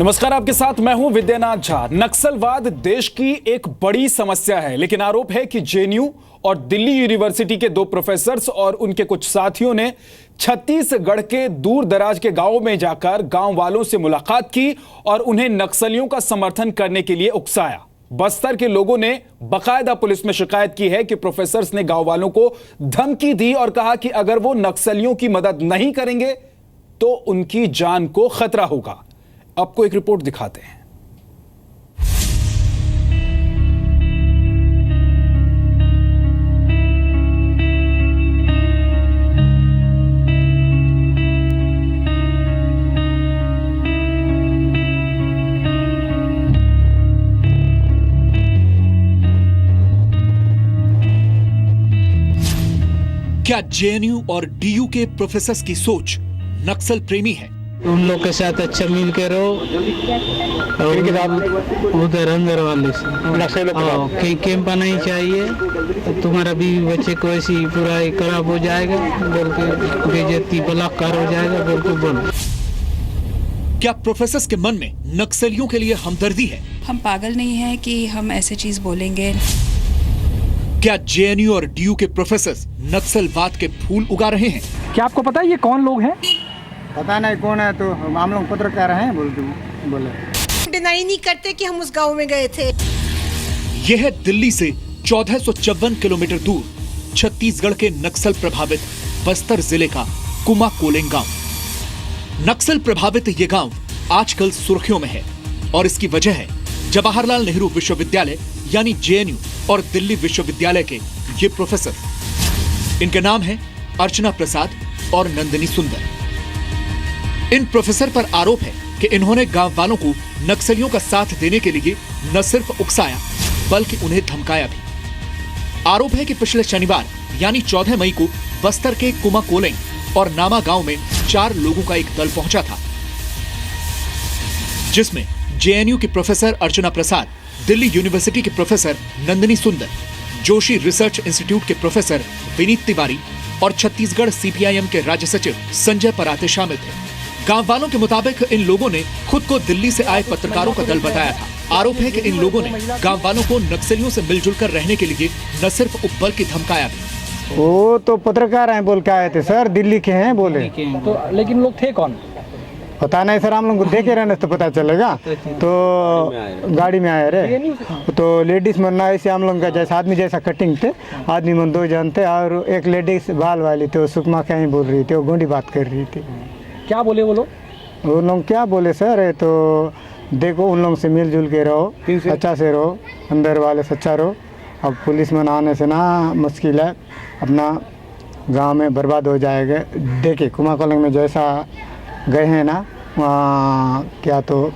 नमस्कार, आपके साथ मैं हूं विद्यानाथ झा। नक्सलवाद देश की एक बड़ी समस्या है, लेकिन आरोप है कि जेएनयू और दिल्ली यूनिवर्सिटी के 2 प्रोफेसर्स और उनके कुछ साथियों ने छत्तीसगढ़ के दूर दराज के गांवों में जाकर गांव वालों से मुलाकात की और उन्हें नक्सलियों का समर्थन करने के लिए उकसाया। बस्तर के लोगों ने बाकायदा पुलिस में शिकायत की है कि प्रोफेसर्स ने गांव वालों को धमकी दी और कहा कि अगर वो नक्सलियों की मदद नहीं करेंगे तो उनकी जान को खतरा होगा। आपको एक रिपोर्ट दिखाते हैं। क्या जेएनयू और डीयू के प्रोफेसर्स की सोच नक्सल प्रेमी है? उन लोग के साथ अच्छा मिल के रहो और उधर अंदर वाले से कहीं कैंप नहीं चाहिए, तुम्हारा बीवी बच्चे को ऐसी पूरा खराब हो जाएगा बोल के, बेइज्जती बलात्कार हो जाएगा बोल के बोल। क्या प्रोफेसर्स के मन में नक्सलियों के लिए हमदर्दी है? हम पागल नहीं हैं कि हम ऐसे चीज बोलेंगे। क्या जेएनयू और डीयू के प्रोफेसर्स नक्सलवाद के फूल उगा रहे हैं? क्या आपको पता है ये कौन लोग हैं? पता नहीं कौन है, तो हम लोग पत्रकार हैं बोले डिनाई नहीं करते कि हम उस गांव में गए थे। यह है दिल्ली से 1454 किलोमीटर दूर छत्तीसगढ़ के नक्सल प्रभावित बस्तर जिले का कुमाकोलेंग गांव। नक्सल प्रभावित ये गांव आजकल सुर्खियों में है और इसकी वजह है जवाहरलाल नेहरू विश्वविद्यालय यानी जेएनयू और दिल्ली विश्वविद्यालय के ये प्रोफेसर। इनके नाम है अर्चना प्रसाद और नंदिनी सुंदर। इन प्रोफेसर पर आरोप है कि इन्होंने गांव वालों को नक्सलियों का साथ देने के लिए न सिर्फ उकसाया बल्कि उन्हें धमकाया भी। आरोप है कि पिछले शनिवार यानी 14 मई को बस्तर के कुमाकोलेंग और नामा गांव में 4 लोगों का एक दल पहुंचा था, जिसमें जेएनयू की प्रोफेसर अर्चना प्रसाद, दिल्ली यूनिवर्सिटी के प्रोफेसर नंदिनी सुंदर, जोशी रिसर्च इंस्टीट्यूट के प्रोफेसर विनीत तिवारी और छत्तीसगढ़ सीपीआईएम के राज्य सचिव संजय पराते शामिल थे। गांव वालों के मुताबिक इन लोगों ने खुद को दिल्ली से आए पत्रकारों का दल बताया था। आरोप है कि इन लोगों ने गांव वालों को नक्सलियों से मिलजुल कर रहने के लिए न सिर्फ उपबल की धमकाया भी। वो तो पत्रकार हैं बोल के आए थे सर, दिल्ली के हैं बोले। तो लेकिन लोग थे कौन? पता नहीं सर, हम लोग को देखे रहने से तो पता चलेगा। तो गाड़ी में आए रे, तो लेडीज मन ना ऐसे हम लोग का जैसा आदमी जैसा कटिंग थे, आदमी मन 2 जन थे और एक लेडीज बाल वाली थी, वो सुकमा कहीं बोल रही थी, वो गोंडी बात कर रही थी। क्या बोले वो लोग? वो लोग क्या बोले सर, तो देखो उन लोगों से मिलजुल के रहो, अच्छा से रहो, अंदर वाले से अच्छा रहो। अब पुलिस में आने से ना मुश्किल है, अपना गांव में बर्बाद हो जाएगा। देखिए कुमाकोलेंग में जैसा गए हैं ना, वहाँ क्या तो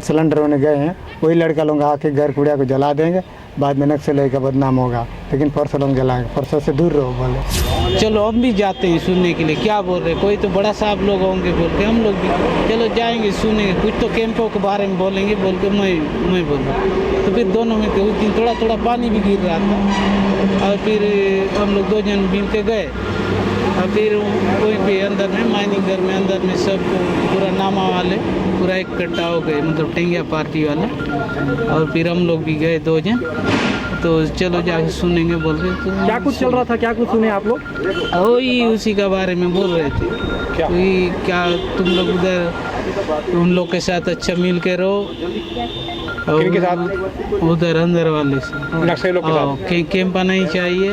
सिलेंडर होने गए हैं, वही लड़का लोग आके घर कूड़ा को जला देंगे, बाद में नक्सली का बदनाम होगा। लेकिन परसों लोग जलाएंगे, परसों से दूर रहो बोले। चलो हम भी जाते हैं सुनने के लिए, क्या बोल रहे, कोई तो बड़ा साहब लोग होंगे बोल के हम लोग भी चलो जाएंगे सुनेंगे, कुछ तो कैंपों के बारे में बोलेंगे बोल के मैं बोल रहा। तो फिर दोनों में उस दिन थोड़ा थोड़ा पानी भी गिर रहा था और फिर हम लोग 2 जन मिल के गए और फिर कोई भी अंदर में माइनिंग घर में अंदर में सब पूरा नामा वाले पूरा इकट्ठा हो गए, मतलब टेंगिया पार्टी वाले। और फिर हम लोग भी गए 2 जन, तो चलो जाके सुनेंगे बोल रहे। तो क्या कुछ चल रहा था, क्या कुछ सुने आप लोग? वही उसी के बारे में बोल रहे थे। क्या तुम लोग उधर उन लोग के साथ अच्छा मिल के रहो और उधर अंदर वाले से कहीं कैंप नहीं चाहिए,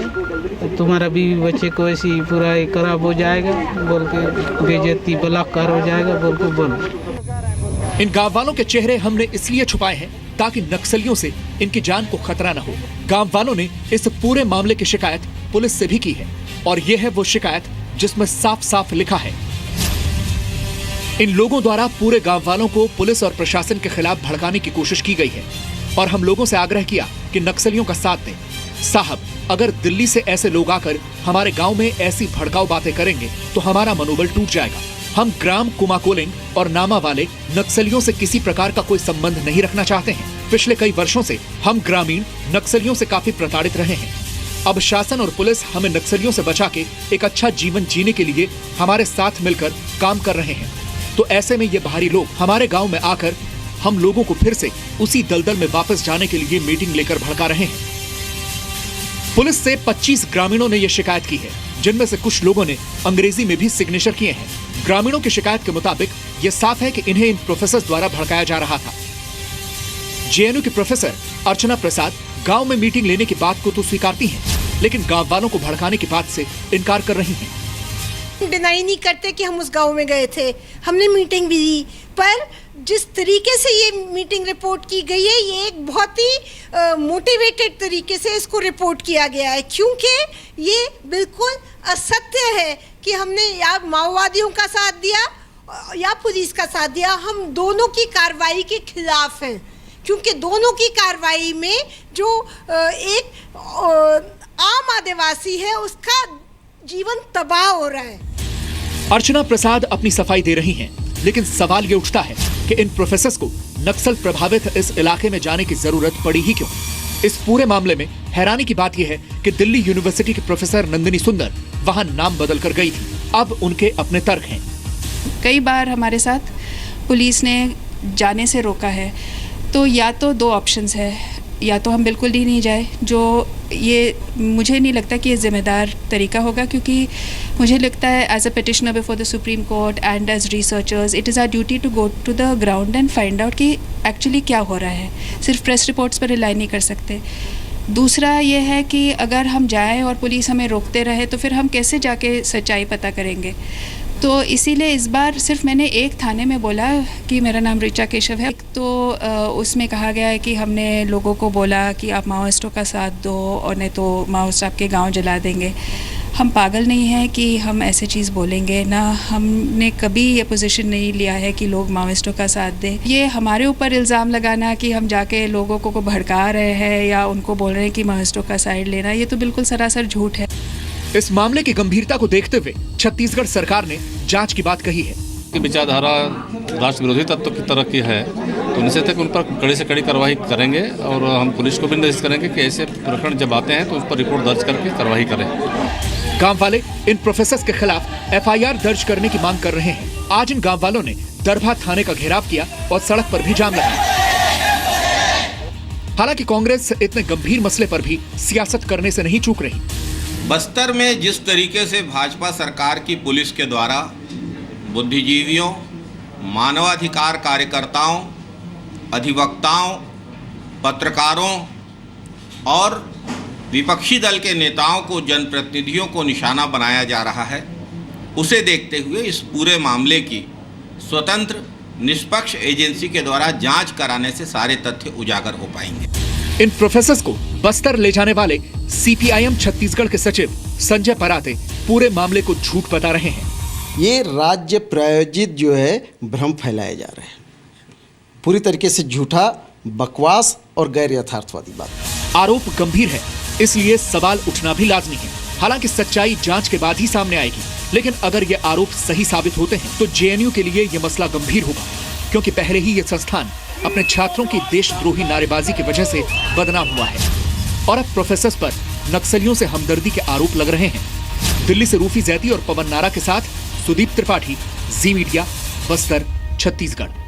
तुम्हारा बीवी बच्चे को ऐसी पूरा खराब हो जाएगा बोल के, बेइज्जती बलात्कार हो जाएगा बोल के बोल। इन गांव वालों के चेहरे हमने इसलिए छुपाए हैं ताकि नक्सलियों से इनकी जान को खतरा न हो। गांव वालों ने इस पूरे मामले की शिकायत पुलिस से भी की है और यह है वो शिकायत जिसमें साफ साफ लिखा है, इन लोगों द्वारा पूरे गांव वालों को पुलिस और प्रशासन के खिलाफ भड़काने की कोशिश की गई है और हम लोगों से आग्रह किया कि नक्सलियों का साथ दें। साहब, अगर दिल्ली से ऐसे लोग आकर हमारे गांव में ऐसी भड़काऊ बातें करेंगे तो हमारा मनोबल टूट जाएगा। हम ग्राम कुमाकोलेंग और नामा वाले नक्सलियों से किसी प्रकार का कोई संबंध नहीं रखना चाहते हैं। पिछले कई वर्षों से हम ग्रामीण नक्सलियों से काफी प्रताड़ित रहे हैं। अब शासन और पुलिस हमें नक्सलियों से बचा के एक अच्छा जीवन जीने के लिए हमारे साथ मिलकर काम कर रहे हैं। तो ऐसे में ये बाहरी लोग हमारे गांव में आकर हम लोगों को फिर से उसी दलदल में वापस जाने के लिए मीटिंग लेकर भड़का रहे हैं। पुलिस से 25 ग्रामीणों ने यह शिकायत की है, जिनमें से कुछ लोगों ने अंग्रेजी में भी सिग्नेचर किए हैं। ग्रामीणों की शिकायत के मुताबिक यह साफ है कि इन्हें इन प्रोफेसर द्वारा भड़काया जा रहा था। जेएनयू की प्रोफेसर अर्चना प्रसाद गांव में मीटिंग लेने की बात को तो स्वीकारती हैं, लेकिन गांव वालों को भड़काने की बात से इनकार कर रही हैं। डिनाई नहीं करते कि हम उस गांव में गए थे, हमने मीटिंग भी दी, पर जिस तरीके से ये मीटिंग रिपोर्ट की गई है, ये एक बहुत ही मोटिवेटेड तरीके से इसको रिपोर्ट किया गया है, क्योंकि ये बिल्कुल असत्य है कि हमने या माओवादियों का साथ दिया या पुलिस का साथ दिया। हम दोनों की कार्रवाई के खिलाफ हैं, क्योंकि दोनों की कार्रवाई में जो एक आम आदिवासी है उसका जीवन तबाह हो रहा है। अर्चना प्रसाद अपनी सफाई दे रही हैं, लेकिन सवाल ये उठता है कि इन प्रोफेसर्स को नक्सल प्रभावित इस इलाके में जाने की जरूरत पड़ी ही क्यों? इस पूरे मामले में हैरानी की बात यह है कि दिल्ली यूनिवर्सिटी के प्रोफेसर नंदिनी सुंदर वहां नाम बदल कर गई थी। अब उनके अपने तर्क हैं। कई बार हमारे साथ पुलिस ने जाने से रोका है, तो या तो दो ऑप्शंस है, या तो हम बिल्कुल ही नहीं जाए, जो ये मुझे नहीं लगता कि ये जिम्मेदार तरीका होगा, क्योंकि मुझे लगता है as a petitioner before the Supreme Court and as researchers it is our duty to go to the ground and find out कि एक्चुअली क्या हो रहा है। सिर्फ प्रेस रिपोर्ट्स पर रिलाई नहीं कर सकते। दूसरा ये है कि अगर हम जाएं और पुलिस हमें रोकते रहे तो फिर हम कैसे जाके सच्चाई पता करेंगे। तो इसीलिए इस बार सिर्फ मैंने एक थाने में बोला कि मेरा नाम ऋचा केशव है। तो उसमें कहा गया है कि हमने लोगों को बोला कि आप माओइस्टों का साथ दो और नहीं तो माओइस्ट आपके गांव जला देंगे। हम पागल नहीं हैं कि हम ऐसे चीज़ बोलेंगे, ना हमने कभी ये पोजीशन नहीं लिया है कि लोग माओइस्टों का साथ दें। ये हमारे ऊपर इल्ज़ाम लगाना कि हम जाके लोगों को भड़का रहे हैं या उनको बोल रहे हैं कि माओइस्टों का साइड लेना, ये तो बिल्कुल सरासर झूठ है। इस मामले की गंभीरता को देखते हुए छत्तीसगढ़ सरकार ने जांच की बात कही है। विचारधारा राष्ट्र विरोधी तत्व की तरह की है, तो निश्चित है कि उन पर कड़ी से कड़ी कार्रवाई करेंगे और हम पुलिस को भी निर्देश करेंगे कि ऐसे प्रकरण जब आते हैं तो उस पर रिपोर्ट दर्ज करके कार्रवाई करें। गांव वाले इन प्रोफेसर्स के खिलाफ एफआईआर दर्ज करने की मांग कर रहे हैं। आज इन गांव वालों ने दरभा थाने का घेराव किया और सड़क पर भी जाम लगाया। हालांकि कांग्रेस इतने गंभीर मसले पर भी सियासत करने से नहीं चूक रही। बस्तर में जिस तरीके से भाजपा सरकार की पुलिस के द्वारा बुद्धिजीवियों, मानवाधिकार कार्यकर्ताओं, अधिवक्ताओं, पत्रकारों और विपक्षी दल के नेताओं को, जनप्रतिनिधियों को निशाना बनाया जा रहा है, उसे देखते हुए इस पूरे मामले की स्वतंत्र निष्पक्ष एजेंसी के द्वारा जांच कराने से सारे तथ्य उजागर हो पाएंगे। इन प्रोफेसर्स को बस्तर ले जाने वाले सीपीआईएम छत्तीसगढ़ के सचिव संजय पराते पूरे मामले को झूठ बता रहे हैं। ये राज्य प्रायोजित जो है भ्रम फैलाए जा रहे हैं, पूरी तरीके से झूठा, बकवास और गैर यथार्थवादी बात। आरोप गंभीर है, इसलिए सवाल उठना भी लाजमी है। हालांकि सच्चाई जांच के बाद ही सामने आएगी, लेकिन अगर ये आरोप सही साबित होते हैं तो जेएनयू के लिए ये मसला गंभीर होगा, क्योंकि पहले ही ये संस्थान अपने छात्रों की देशद्रोही नारेबाजी की वजह से बदनाम हुआ है और अब प्रोफेसर्स पर नक्सलियों से हमदर्दी के आरोप लग रहे हैं। दिल्ली से रूफी जैदी और पवन नारा के साथ सुदीप त्रिपाठी, जी मीडिया, बस्तर, छत्तीसगढ़।